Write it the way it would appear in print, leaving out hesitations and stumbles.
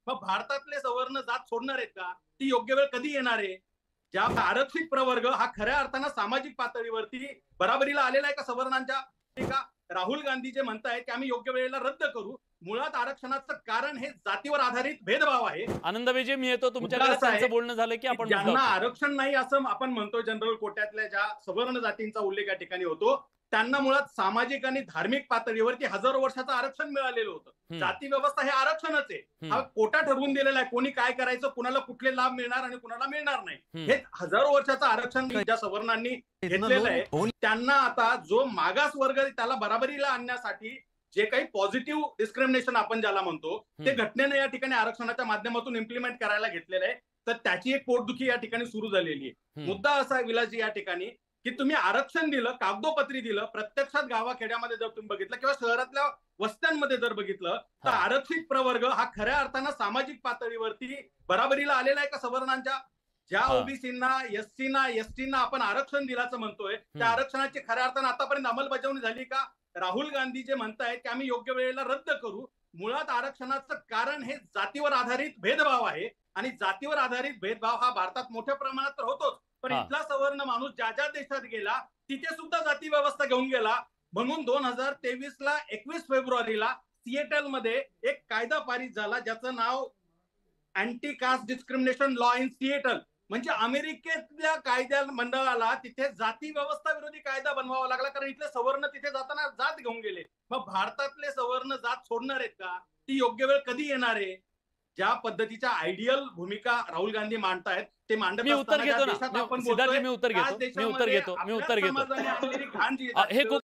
मग भारतातले सवर्ण जात सोडणार आहेत का? ती योग्य वेळ कधी येणार आहे? ज्या आरक्षित प्रवर्ग हा खऱ्या अर्थानं सामाजिक पातळीवरती बराबरीला आलेला आहे का सवर्णांच्या? का राहुल गांधी जे म्हणतायत की आम्ही योग्य वेळेला रद्द करू, मुळात आरक्षणाचं कारण हे जातीवर आधारित भेदभाव आहे. आनंदविजय, मी येतो तुमच्याकडे. त्यांचं बोलणं झालं की आपण ज्यांना आरक्षण नाही असं आपण म्हणतो, जनरल कोट्यातल्या ज्या सवर्ण जातींचा उल्लेख या ठिकाणी होतो, त्यांना मुळात सामाजिक आणि धार्मिक पातळीवरती हजारो वर्षाचं आरक्षण मिळालेलं होतं. जाती व्यवस्था हे आरक्षणच आहे. हा कोटा ठरवून दिलेला आहे, कोणी काय करायचं, कुणाला कुठले लाभ मिळणार आणि कुणाला मिळणार नाही. हे हजारो वर्षाचं आरक्षण ज्या सवर्णांनी घेतलेलं आहे, त्यांना आता जो मागास वर्ग त्याला बराबरीला आणण्यासाठी जे काही पॉझिटिव्ह डिस्क्रिमिनेशन आपण ज्याला म्हणतो, ते घटनेने या ठिकाणी आरक्षणाच्या माध्यमातून इम्प्लिमेंट करायला घेतलेलं आहे. तर त्याची एक पोटदुखी या ठिकाणी सुरू झालेली आहे. मुद्दा असा आहे विलासजी या ठिकाणी की तुम्ही आरक्षण दिलं, कागदोपत्री दिलं, प्रत्यक्षात गावाखेड्यामध्ये जर तुम्ही बघितलं किंवा शहरातल्या वस्त्यांमध्ये जर बघितलं तर आरक्षित प्रवर्ग हा खऱ्या अर्थानं सामाजिक पातळीवरती बराबरीला आलेला आहे का सवर्णांच्या? ज्या ओबीसींना, एससीना, एसटीना आपण आरक्षण दिल्याचं म्हणतोय, त्या आरक्षणाची खऱ्या अर्थानं आतापर्यंत अंमलबजावणी झाली का? राहुल गांधी जे म्हणतायत की आम्ही योग्य वेळेला रद्द करू, मुळात आरक्षणाचं कारण हे जातीवर आधारित भेदभाव आहे. आणि जातीवर आधारित भेदभाव हा भारतात मोठ्या प्रमाणात तर होतोच, पण इथला सवर्ण माणूस ज्या ज्या देशात गेला तिथे सुद्धा जाती व्यवस्था घेऊन गेला. म्हणून 2023ला 21 फेब्रुवारीला सिएटल मध्ये एक कायदा पारित झाला ज्याचं नाव anti caste discrimination law in Seattle. म्हणजे अमेरिकेतल्या कायद्या मंडळाला तिथे जाती व्यवस्था विरोधी कायदा बनवावा लागला, कारण इथले सवर्ण तिथे जाताना जात घेऊन गेले. मग भारतातले सवर्ण जात सोडणार आहेत का? ती योग्य वेळ कधी येणार आहे? ज्या पद्धतीच्या आयडियल भूमिका राहुल गांधी मांडतायत ते मांडत मी उत्तर घेतो ना. आपण सिद्धार्थजी, मी उत्तर घेतो.